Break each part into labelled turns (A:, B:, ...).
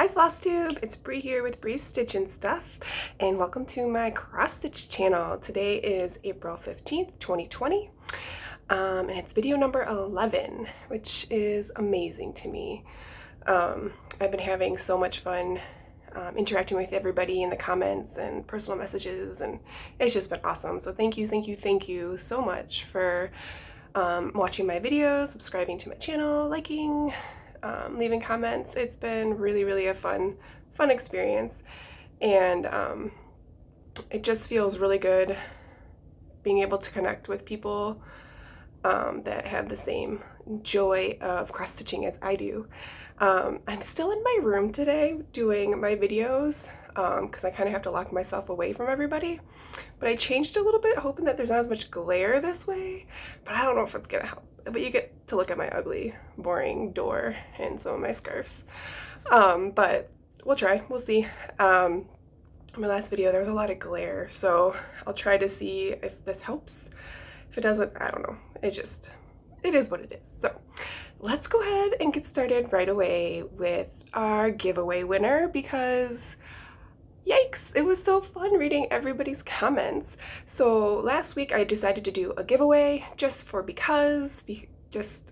A: Hi Flosstube, it's Bree here with brees.stitching.stuff, and welcome to my cross-stitch channel. Today is April 15th, 2020, and it's video number 11, which is amazing to me. I've been having so much fun interacting with everybody in the comments and personal messages, and it's just been awesome. So thank you so much for watching my videos, subscribing to my channel, liking, leaving comments. It's been really a fun experience, and it just feels really good being able to connect with people that have the same joy of cross-stitching as I do. I'm still in my room today doing my videos because I kind of have to lock myself away from everybody, but I changed a little bit hoping that there's not as much glare this way, but I don't know if it's gonna help. But you get to look at my ugly, boring door and some of my scarves. But we'll try, we'll see. My last video, there was a lot of glare, so I'll try to see if this helps. If it doesn't, I don't know. It is what it is. So let's go ahead and get started right away with our giveaway winner, because yikes, it was so fun reading everybody's comments. So last week I decided to do a giveaway just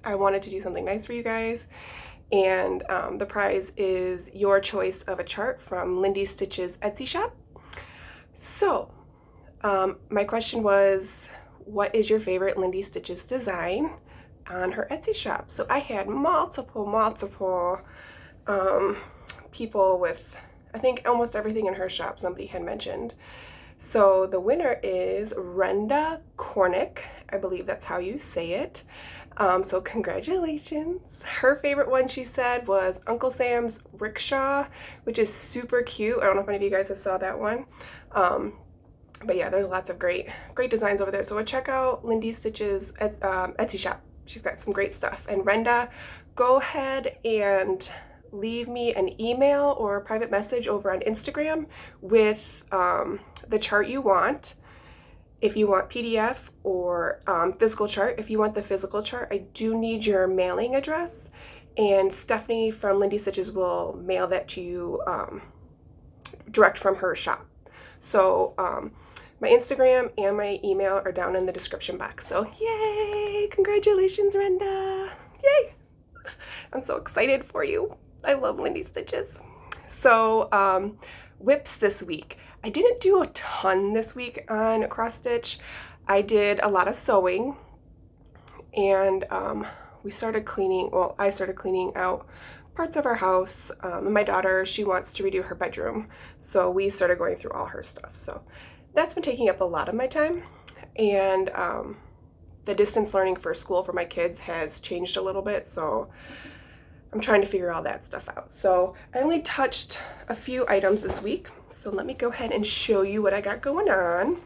A: I wanted to do something nice for you guys. And the prize is your choice of a chart from Lindy Stitch's Etsy shop. So my question was, what is your favorite Lindy Stitch's design on her Etsy shop? So I had multiple people with, I think, almost everything in her shop somebody had mentioned. So the winner is Renda Cornick. I believe that's how you say it. So congratulations. Her favorite one, she said, was Uncle Sam's Rickshaw, which is super cute. I don't know if any of you guys have saw that one. But yeah, there's lots of great designs over there. So check out Lindy Stitch's Etsy shop. She's got some great stuff. And Renda, go ahead and leave me an email or a private message over on Instagram with the chart you want. If you want PDF or physical chart, if you want the physical chart, I do need your mailing address, and Stephanie from Lindy Stitches will mail that to you direct from her shop. So my Instagram and my email are down in the description box. So yay! Congratulations, Renda! Yay! I'm so excited for you. I love Lindy Stitches. So whips this week. I didn't do a ton this week on cross stitch. I did a lot of sewing, and I started cleaning out parts of our house. And my daughter, she wants to redo her bedroom, so we started going through all her stuff. So that's been taking up a lot of my time, and the distance learning for school for my kids has changed a little bit, so I'm trying to figure all that stuff out. So I only touched a few items this week, so let me go ahead and show you what I got going on.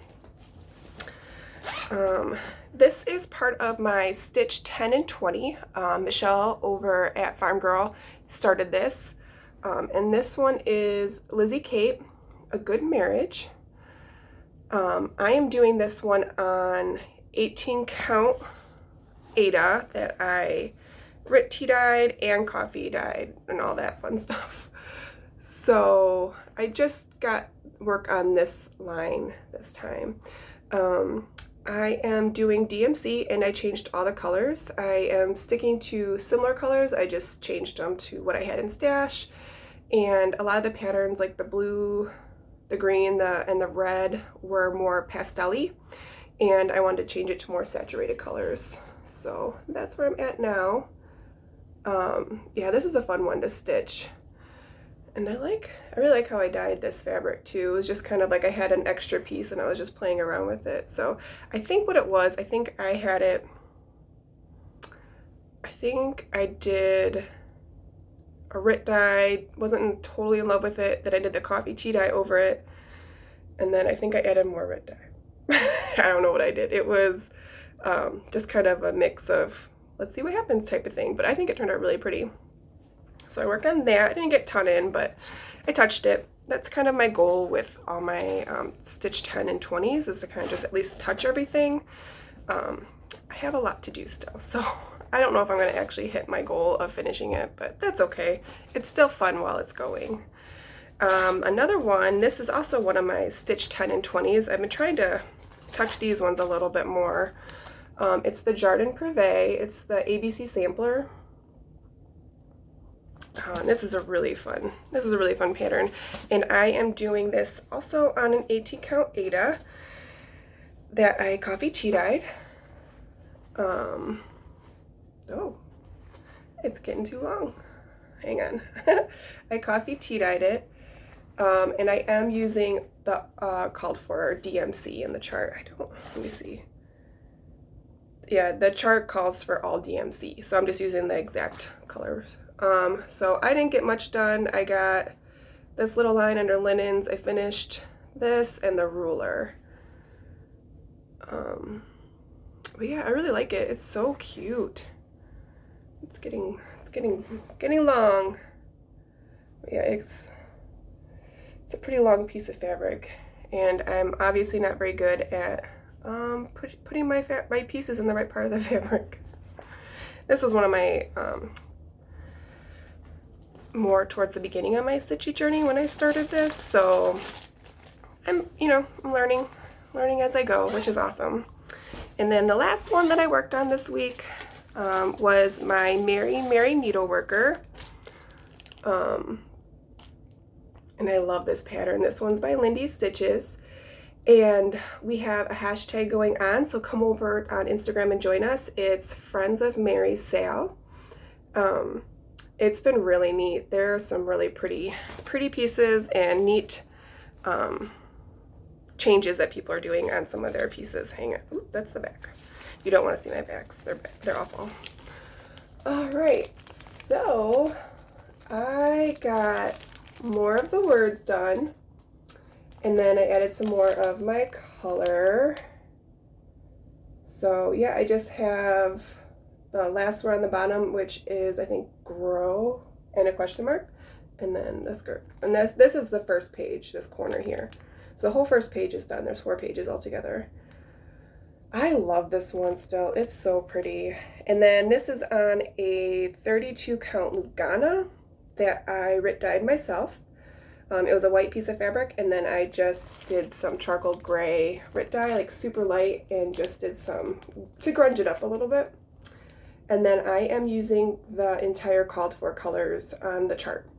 A: This is part of my Stitch 10 and 20. Michelle over at Farm Girl started this, and this one is Lizzie Kate, A Good Marriage. I am doing this one on 18 count Ada that I Rit tea dyed and coffee dyed and all that fun stuff. So I just got work on this line this time. I am doing DMC, and I changed all the colors. I am sticking to similar colors. I just changed them to what I had in stash, and a lot of the patterns, like the blue, the green, and the red, were more pastel-y, and I wanted to change it to more saturated colors. So that's where I'm at now. Yeah, this is a fun one to stitch, and I really like how I dyed this fabric too. It was just kind of like I had an extra piece and I was just playing around with it. So I think what it was, I think I did a Rit dye, wasn't totally in love with it, that I did the coffee tea dye over it, and then I think I added more Rit dye. I don't know what I did. It was just kind of a mix of let's see what happens type of thing, but I think it turned out really pretty. So I worked on that. I didn't get a ton in, but I touched it. That's kind of my goal with all my Stitch 10 and 20s, is to kind of just at least touch everything. I have a lot to do still, so I don't know if I'm going to actually hit my goal of finishing it, but that's okay. It's still fun while it's going. Another one, this is also one of my Stitch 10 and 20s. I've been trying to touch these ones a little bit more. It's the Jardin Privé. It's the ABC sampler. This is a really fun pattern, and I am doing this also on an 18 count Aida that I coffee tea dyed. Oh, it's getting too long. Hang on. I coffee tea dyed it, and I am using the called for DMC in the chart. Let me see. Yeah, the chart calls for all DMC, so I'm just using the exact colors. So I didn't get much done. I got this little line under linens. I finished this and the ruler. But yeah, I really like it. It's so cute. It's getting long. But yeah, it's a pretty long piece of fabric, and I'm obviously not very good at putting my pieces in the right part of the fabric. This was one of my more towards the beginning of my stitchy journey when I started this, so I'm learning as I go, which is awesome. And then the last one that I worked on this week was my Mary Needleworker. And I love this pattern. This one's by Lindy Stitches. And we have a hashtag going on, so come over on Instagram and join us. It's Friends of Mary Sale. It's been really neat. There are some really pretty pieces and neat changes that people are doing on some of their pieces. Hang on. Ooh, that's the back. You don't want to see my backs. They're awful. All right, so I got more of the words done, and then I added some more of my color. So yeah, I just have the last word on the bottom, which is, I think, grow and a question mark, and then this skirt. And this is the first page, this corner here. So the whole first page is done. There's 4 pages altogether. I love this one still. It's so pretty. And then this is on a 32 count Lugana that I dyed myself. It was a white piece of fabric, and then I just did some charcoal gray Rit dye, like super light, and just did some to grunge it up a little bit. And then I am using the entire called for colors on the chart.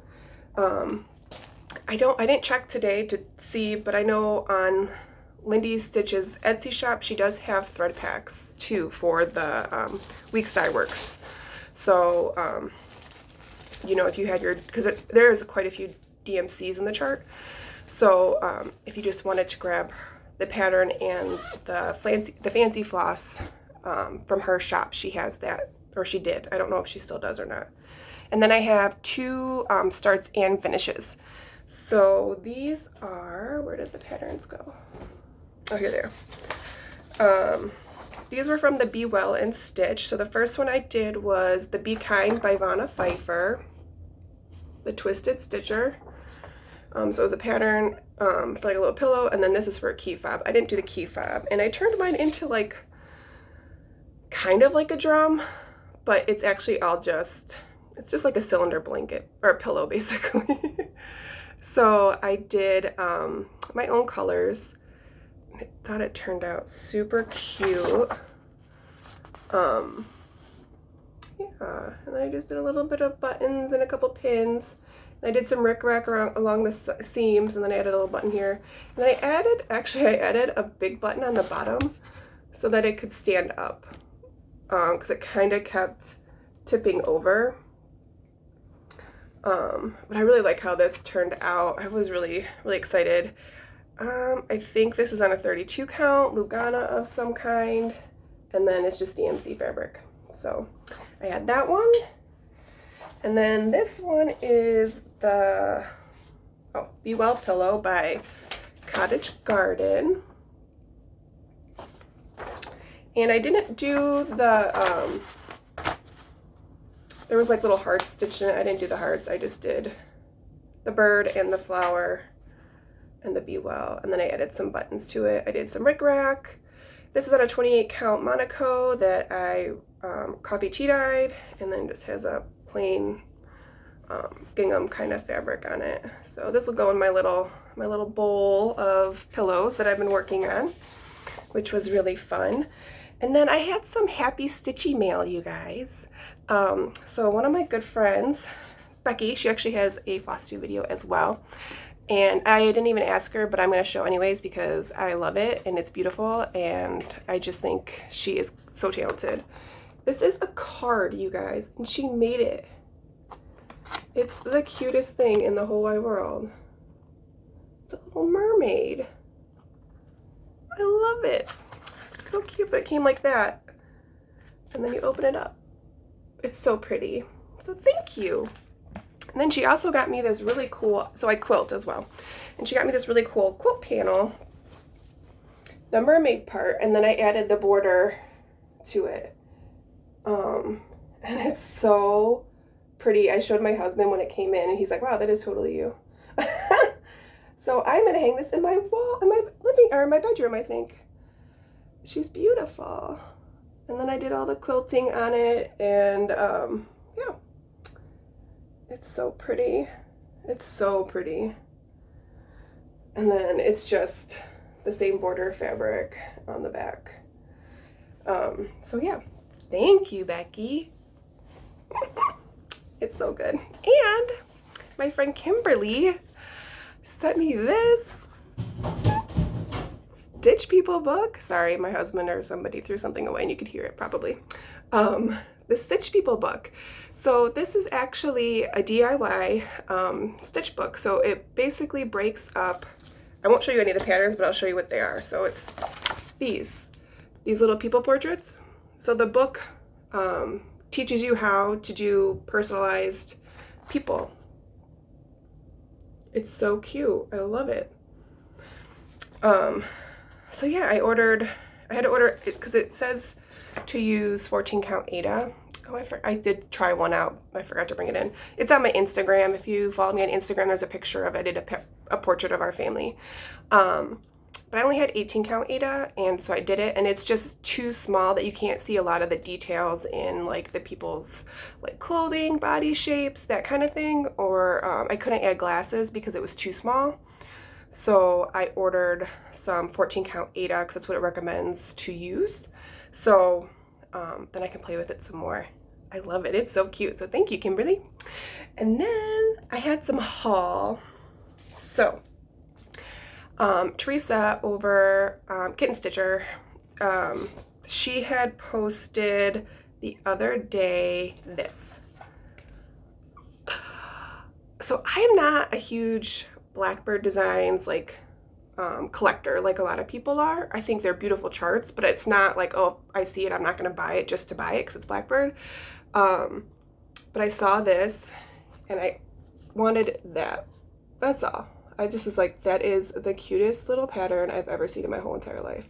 A: I didn't check today to see, but I know on Lindy Stitch's Etsy shop, she does have thread packs too for the Weeks Dye Works. So, if you had because there is quite a few DMCs in the chart. So if you just wanted to grab the pattern and the fancy floss from her shop, she has that, or she did. I don't know if she still does or not. And then I have 2 starts and finishes. So these are, where did the patterns go? Oh, here they are. These were from the Be Well and Stitch. So the first one I did was the Be Kind by Vanna Pfeiffer, the Twisted Stitcher. So it was a pattern for like a little pillow, and then this is for a key fob. I didn't do the key fob, and I turned mine into like kind of like a drum, but it's actually it's just like a cylinder blanket or a pillow basically. So I did my own colors. I thought it turned out super cute. Yeah, and I just did a little bit of buttons and a couple pins. I did some rickrack along the seams, and then I added a little button here. And I added a big button on the bottom so that it could stand up, because it kind of kept tipping over. But I really like how this turned out. I was really excited. I think this is on a 32 count Lugana of some kind, and then it's just DMC fabric. So I had that one. And then this one is the Be Well Pillow by Cottage Garden. And I didn't do the, there was like little hearts stitched in it. I didn't do the hearts. I just did the bird and the flower and the Be Well. And then I added some buttons to it. I did some rickrack. This is on a 28 count Monaco that I coffee tea dyed, and then just has a plain gingham kind of fabric on it. So this will go in my little bowl of pillows that I've been working on, which was really fun. And then I had some happy stitchy mail, you guys. So one of my good friends, Becky, she actually has a Flosstube video as well. And I didn't even ask her, but I'm going to show anyways because I love it and it's beautiful and I just think she is so talented. This is a card, you guys, and she made it. It's the cutest thing in the whole wide world. It's a little mermaid. I love it. It's so cute, but it came like that. And then you open it up. It's so pretty. So thank you. And then she also got me this really cool, so I quilt as well. And she got me this really cool quilt panel, the mermaid part, and then I added the border to it. And it's so pretty. I showed my husband when it came in and he's like, wow, that is totally you. So I'm gonna hang this in my wall, in my living, or in my bedroom, I think. She's beautiful. And then I did all the quilting on it, and yeah. It's so pretty. It's so pretty. And then it's just the same border fabric on the back. So yeah, thank you, Becky. It's so good. And my friend Kimberly sent me this Stitch People book. Sorry, my husband or somebody threw something away and you could hear it probably. The Stitch People book. So this is actually a DIY stitch book. So it basically breaks up, I won't show you any of the patterns, but I'll show you what they are. So it's these little people portraits. So the book teaches you how to do personalized people. It's so cute. I love it. So yeah, I had to order it because it says to use 14 count Aida. Oh, I did try one out. I forgot to bring it in. It's on my Instagram. If you follow me on Instagram, there's a picture of it. I did a portrait of our family. But I only had 18 count Aida, and so I did it, and it's just too small that you can't see a lot of the details in like the people's like clothing, body shapes, that kind of thing. Or I couldn't add glasses because it was too small. So I ordered some 14 count Aida because that's what it recommends to use. So then I can play with it some more. I love it. It's so cute. So thank you, Kimberly. And then I had some haul. So Teresa over Kitten Stitcher, she had posted the other day this. So I am not a huge Blackbird Designs like collector like a lot of people are. I think they're beautiful charts, but it's not like, oh, I see it, I'm not going to buy it just to buy it because it's Blackbird. But I saw this and I wanted that. That's all. I just was like, that is the cutest little pattern I've ever seen in my whole entire life.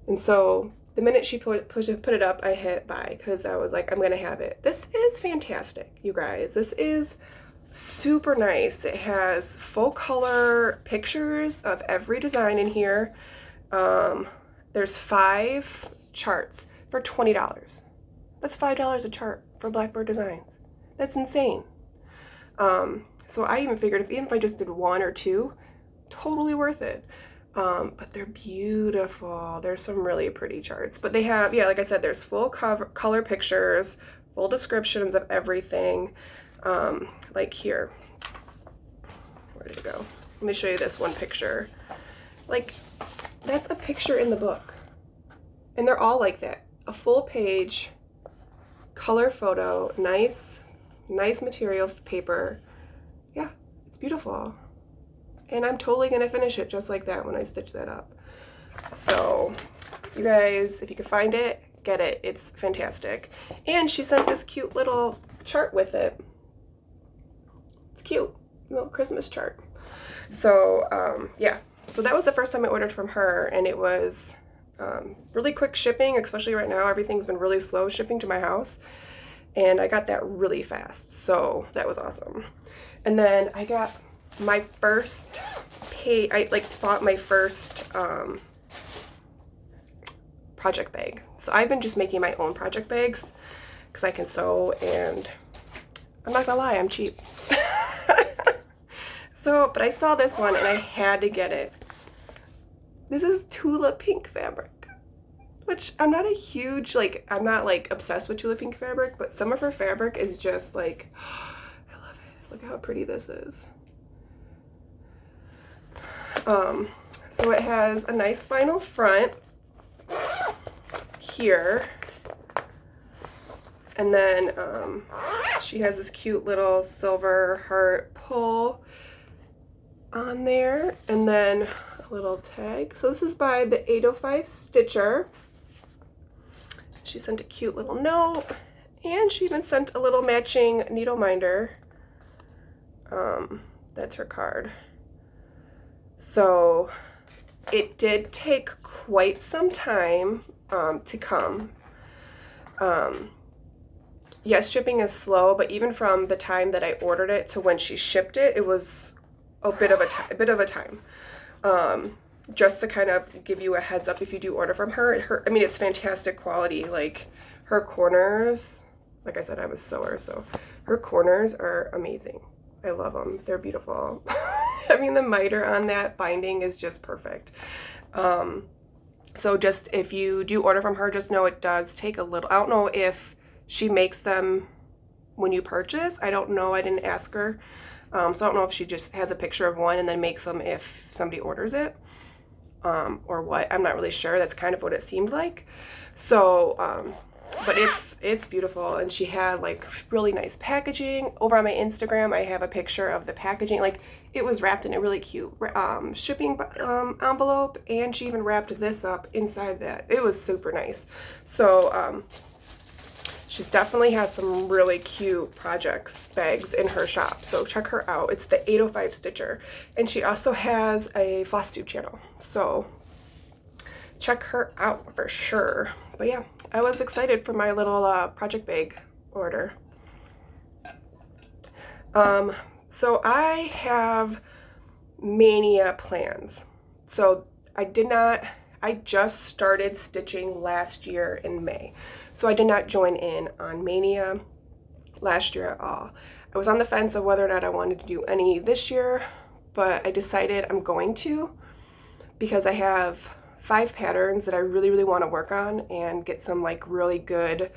A: And so the minute she put it up, I hit buy because I was like, I'm going to have it. This is fantastic, you guys. This is super nice. It has full color pictures of every design in here. There's 5 charts for $20. That's $5 a chart for Blackbird Designs. That's insane. So I even figured even if I just did 1 or 2, totally worth it. But they're beautiful. There's some really pretty charts, but they have, yeah, like I said, there's full color pictures, full descriptions of everything. Like here, where did it go? Let me show you this one picture. Like, that's a picture in the book. And they're all like that. A full page, color photo, nice material paper. Yeah, it's beautiful. And I'm totally gonna finish it just like that when I stitch that up. So, you guys, if you can find it, get it. It's fantastic. And she sent this cute little chart with it. Cute little Christmas chart. So yeah, so that was the first time I ordered from her, and it was really quick shipping, especially right now. Everything's been really slow shipping to my house, and I got that really fast, so that was awesome. And then I got my first bought my first project bag. So I've been just making my own project bags because I can sew, and I'm not gonna lie, I'm cheap. So, but I saw this one and I had to get it. This is Tula Pink fabric, which I'm not a huge, like, I'm not like obsessed with Tula Pink fabric, but some of her fabric is just like, I love it. Look at how pretty this is. So it has a nice vinyl front here, and then she has this cute little silver heart pull on there, and then a little tag. So this is by the 805 Stitcher. She sent a cute little note, and she even sent a little matching needle minder. That's her card. So it did take quite some time to come. Yes, shipping is slow, but even from the time that I ordered it to when she shipped it, it was a bit of a time. Just to kind of give you a heads up if you do order from her. I mean, it's fantastic quality. Like, her corners, like I said, I'm a sewer, so her corners are amazing. I love them. They're beautiful. I mean, the miter on that binding is just perfect. So just if you do order from her, just know it does take a little. I don't know if she makes them when you purchase. I don't know. I didn't ask her. So I don't know if she just has a picture of one and then makes them if somebody orders it, or what. I'm not really sure. That's kind of what it seemed like. So, but it's beautiful, and she had like really nice packaging. Over on my Instagram, I have a picture of the packaging. Like, it was wrapped in a really cute shipping envelope, and she even wrapped this up inside that. It was super nice. So, she's definitely has some really cute projects bags in her shop, so check her out. It's the 805 Stitcher, and she also has a Flosstube channel, so check her out for sure. But yeah, I was excited for my little project bag order. So I have Maynia plans. So I just started stitching last year in May. So I did not join in on Maynia last year at all. I was on the fence of whether or not I wanted to do any this year, but I decided I'm going to, because I have 5 patterns that I really, really want to work on and get some like really good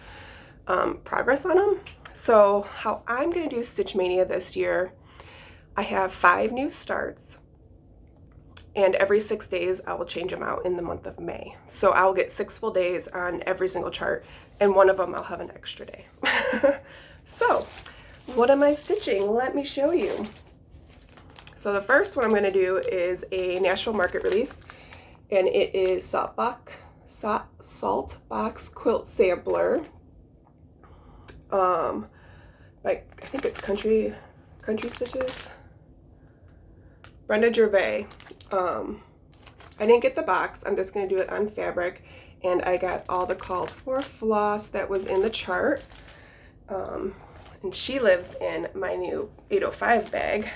A: progress on them. So how I'm going to do Stitch Maynia this year, I have 5 new starts, and every 6 days I will change them out in the month of May. So I'll get 6 full days on every single chart, and one of them I'll have an extra day. So what am I stitching? Let me show you. So the first one I'm going to do is a Nashville Market release, and it is Salt Box Quilt Sampler. Like, I think it's Country Stitches. Renda. I didn't get the box. I'm just going to do it on fabric, and I got all the called for floss that was in the chart. And she lives in my new 805 bag,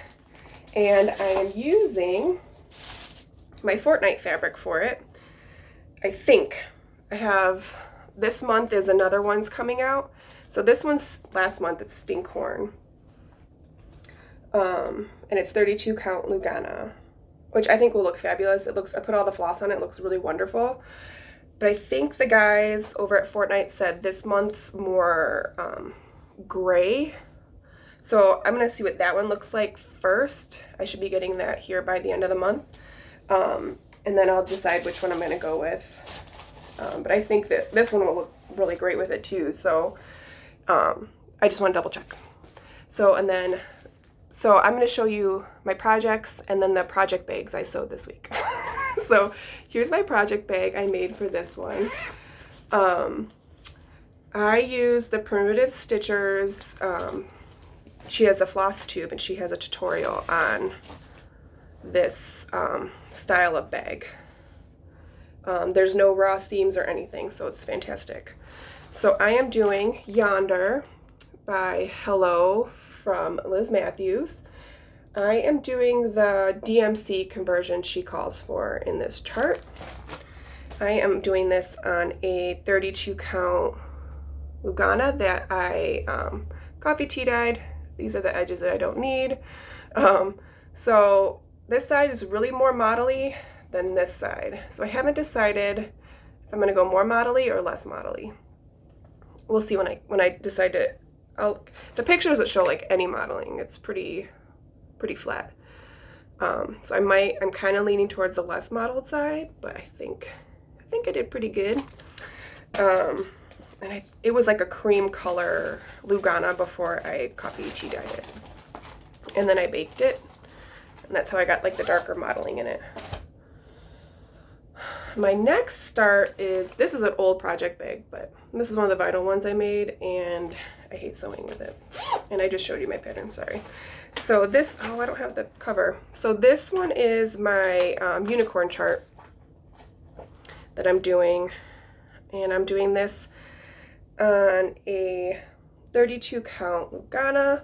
A: and I am using my Fortnite fabric for it. I think I have, this month is another one's coming out. So this one's last month, it's Stinkhorn. And it's 32 count Lugana, which I think will look fabulous. It looks, I put all the floss on it, looks really wonderful. But I think the guys over at Fortnite said this month's more gray. So I'm gonna see what that one looks like first. I should be getting that here by the end of the month. And then I'll decide which one I'm gonna go with. But I think that this one will look really great with it too. So I just want to double check. So, and then, so I'm going to show you my projects and then the project bags I sewed this week. So here's my project bag I made for this one. I use the Primitive Stitchers. She has a Flosstube, and she has a tutorial on this style of bag. There's no raw seams or anything, so it's fantastic. So I am doing Yonder by Hello from Liz Matthews. I am doing the DMC conversion she calls for in this chart. I am doing this on a 32 count Lugana that I coffee tea dyed. These are the edges that I don't need. So this side is really more modelly than this side. So I haven't decided if I'm gonna go more modelly or less modelly. We'll see when I decide to. The picture doesn't show like any modeling. It's pretty flat. So I'm kind of leaning towards the less modeled side, but I think I did pretty good. And it was like a cream color Lugana before I coffee tea dyed it. And then I baked it, and that's how I got like the darker modeling in it. My next start is, this is an old project bag, but this is one of the vinyl ones I made, and I hate sewing with it. And I just showed you my pattern, sorry. So this, oh, I don't have the cover. So this one is my unicorn chart that I'm doing, and I'm doing this on a 32 count Lugana,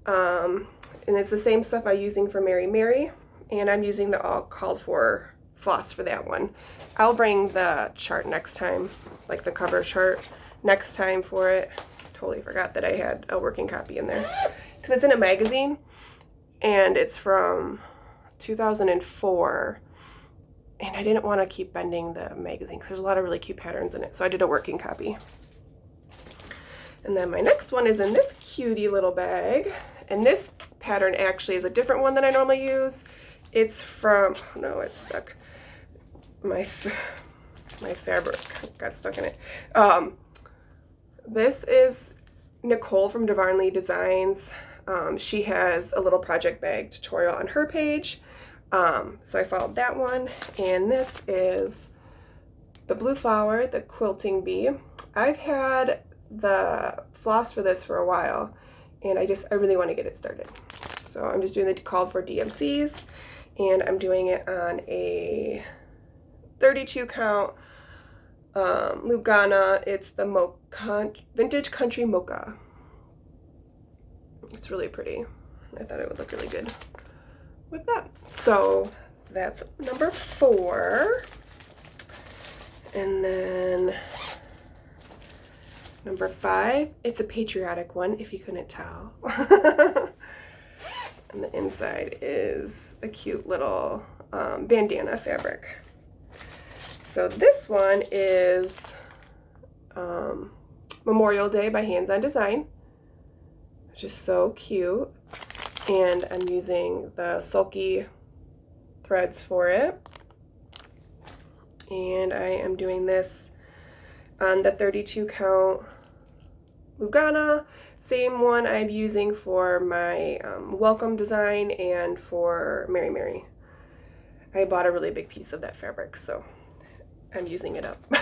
A: and it's the same stuff I'm using for Mary Mary, and I'm using the all called for floss for that one. I'll bring the chart next time, like the cover chart next time for it. Totally forgot that I had a working copy in there because it's in a magazine and it's from 2004, and I didn't want to keep bending the magazine because there's a lot of really cute patterns in it, so I did a working copy. And then my next one is in this cutie little bag, and this pattern actually is a different one than I normally use. It's from, oh no, it's stuck. My fabric got stuck in it. This is Nicole from Divinely Designs. She has a little project bag tutorial on her page. So I followed that one, and this is the blue flower, the quilting bee. I've had the floss for this for a while, and I really want to get it started. So I'm just doing the called for DMCs, and I'm doing it on a 32 count Lugana. It's the Vintage Country Mocha. It's really pretty. I thought it would look really good with that. So that's number 4. And then number 5, it's a patriotic one, if you couldn't tell. And the inside is a cute little bandana fabric. So this one is Memorial Day by Hands On Design, which is so cute. And I'm using the sulky threads for it. And I am doing this on the 32 count Lugana, same one I'm using for my welcome design and for Mary Mary. I bought a really big piece of that fabric, so I'm using it up. But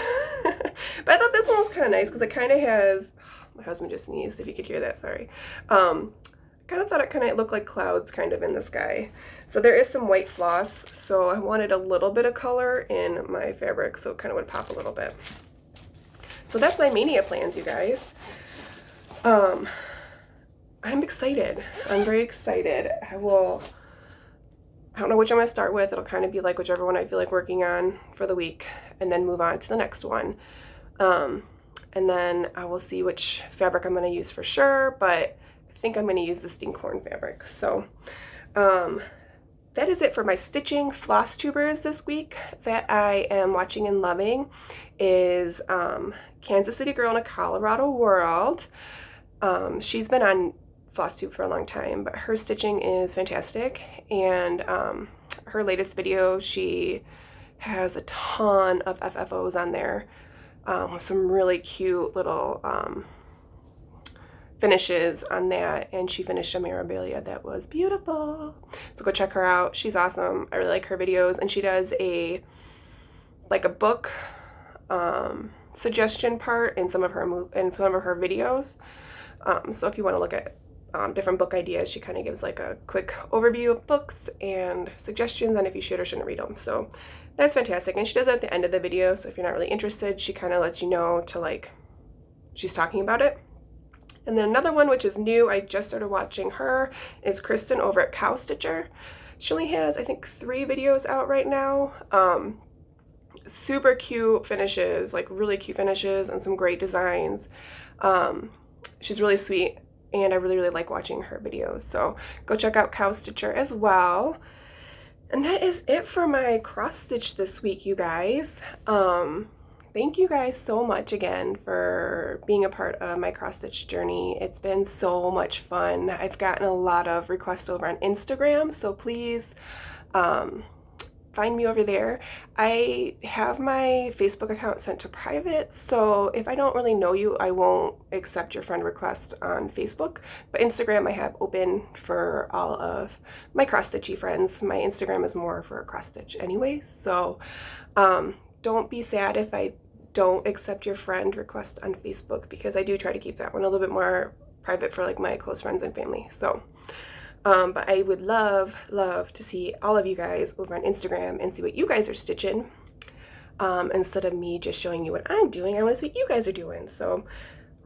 A: I thought this one was kind of nice because it kind of has, my husband just sneezed, if you could hear that, sorry. Kind of thought it kind of looked like clouds kind of in the sky. So there is some white floss, so I wanted a little bit of color in my fabric so it kind of would pop a little bit. So that's my Maynia plans, you guys. I'm excited. I'm very excited. I don't know which I'm going to start with. It'll kind of be like whichever one I feel like working on for the week, and then move on to the next one. And then I will see which fabric I'm going to use for sure, but I think I'm going to use the Stinkhorn fabric. So that is it for my stitching. Flosstubers this week that I am watching and loving is Kansas City Girl in a Colorado World. She's been on Flosstube for a long time, but her stitching is fantastic, and her latest video, she has a ton of FFOs on there with some really cute little finishes on that, and she finished a memorabilia that was beautiful. So go check her out. She's awesome. I really like her videos, and she does a book suggestion part in some of her videos. So if you want to look at different book ideas, she kind of gives like a quick overview of books and suggestions on if you should or shouldn't read them. So that's fantastic, and she does it at the end of the video, so if you're not really interested, she kind of lets you know to like she's talking about it. And then another one which is new, I just started watching her, is Kristen over at Cow Stitcher. She only has, I think, 3 videos out right now. super cute finishes, like really cute finishes and some great designs. She's really sweet, and I really like watching her videos. So go check out Cow Stitcher as well. And that is it for my cross stitch this week, you guys. Thank you guys so much again for being a part of my cross stitch journey. It's been so much fun. I've gotten a lot of requests over on Instagram, so please find me over there. I have my Facebook account sent to private, so if I don't really know you, I won't accept your friend request on Facebook. But Instagram I have open for all of my cross stitchy friends. My Instagram is more for cross stitch anyway, so don't be sad if I don't accept your friend request on Facebook, because I do try to keep that one a little bit more private for like my close friends and family. So but I would love to see all of you guys over on Instagram and see what you guys are stitching. Instead of me just showing you what I'm doing, I want to see what you guys are doing. So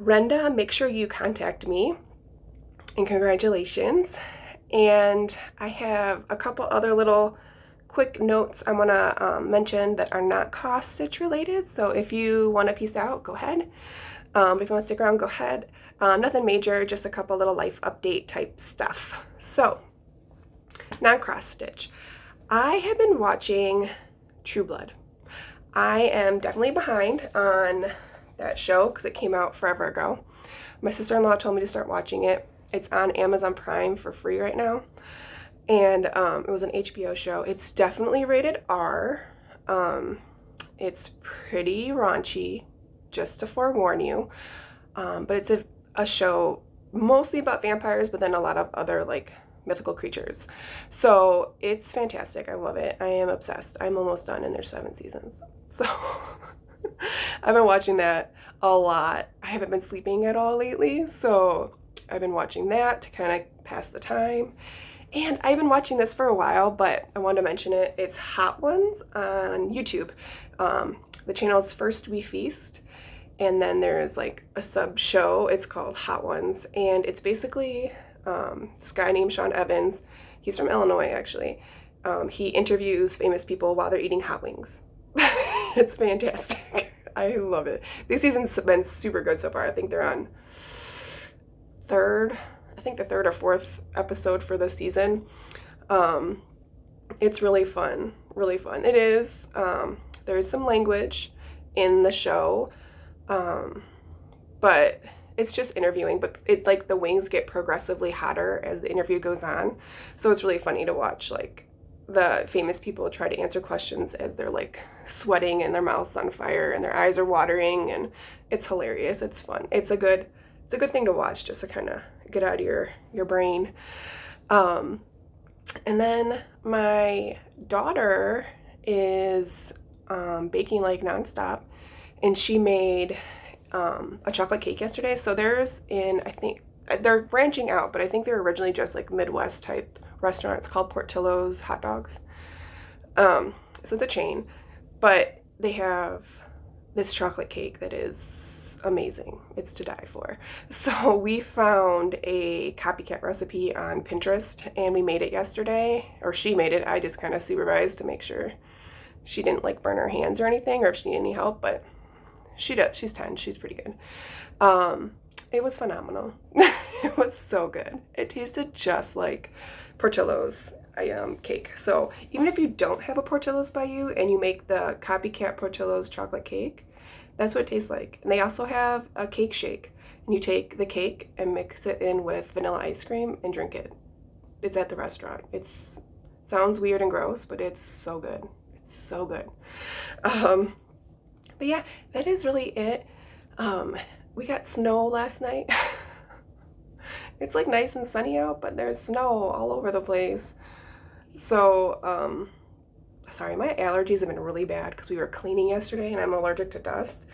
A: Renda, make sure you contact me, and congratulations. And I have a couple other little quick notes I want to mention that are not cross stitch related. So if you want to peace out, go ahead. If you want to stick around, go ahead. Nothing major, just a couple little life update type stuff. So, non-cross stitch. I have been watching True Blood. I am definitely behind on that show because it came out forever ago. My sister-in-law told me to start watching it. It's on Amazon Prime for free right now. And it was an HBO show. It's definitely rated R. It's pretty raunchy, just to forewarn you. But it's a show mostly about vampires, but then a lot of other like mythical creatures. So it's fantastic. I love it. I am obsessed. I'm almost done, and there's 7 seasons. So I've been watching that a lot. I haven't been sleeping at all lately, so I've been watching that to kind of pass the time. And I've been watching this for a while, but I wanted to mention it. It's Hot Ones on YouTube. The channel's First We Feast, and then there's like a sub show. It's called Hot Ones, and it's basically this guy named Sean Evans. He's from Illinois, actually. He interviews famous people while they're eating hot wings. It's fantastic. I love it. These seasons have been super good so far. I think they're on the third or fourth episode for this season. It's really fun, really fun. It is. There's some language in the show, but it's just interviewing, but it like the wings get progressively hotter as the interview goes on. So it's really funny to watch like the famous people try to answer questions as they're like sweating and their mouth's on fire and their eyes are watering, and it's hilarious. It's fun. It's a good thing to watch just to kind of get out of your brain. And then my daughter is baking like nonstop, and she made a chocolate cake yesterday. So I think they're branching out, but I think they're originally just like Midwest type restaurant. It's called Portillo's Hot Dogs. So it's a chain, but they have this chocolate cake that is amazing. It's to die for. So we found a copycat recipe on Pinterest, and we made it yesterday, or she made it. I just kind of supervised to make sure she didn't like burn her hands or anything, or if she needed any help, but she does. She's 10. She's pretty good. It was phenomenal. It was so good. It tasted just like Portillo's cake. So even if you don't have a Portillo's by you and you make the copycat Portillo's chocolate cake, that's what it tastes like. And they also have a cake shake, and you take the cake and mix it in with vanilla ice cream and drink it. It's at the restaurant. Sounds weird and gross, but it's so good. It's so good. But yeah, that is really it. We got snow last night. It's like nice and sunny out, but there's snow all over the place. So, sorry, my allergies have been really bad because we were cleaning yesterday, and I'm allergic to dust,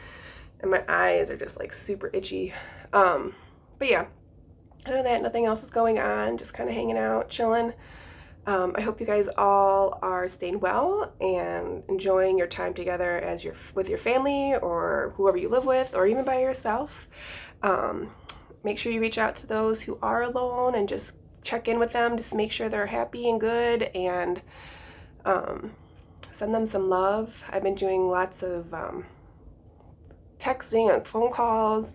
A: and my eyes are just like super itchy. But yeah, other than that, nothing else is going on, just kind of hanging out, chilling. I hope you guys all are staying well and enjoying your time together as you're with your family or whoever you live with, or even by yourself. Make sure you reach out to those who are alone and just check in with them, just make sure they're happy and good, and send them some love. I've been doing lots of texting and phone calls.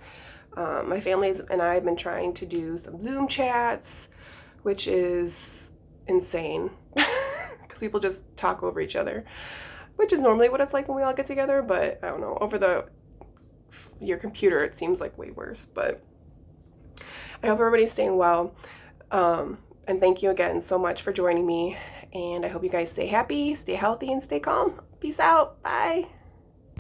A: My family and I have been trying to do some Zoom chats, which is insane because people just talk over each other, which is normally what it's like when we all get together, but I don't know, over your computer it seems like way worse. But I hope everybody's staying well, and thank you again so much for joining me, and I hope you guys stay happy, stay healthy, and stay calm. Peace out. Bye.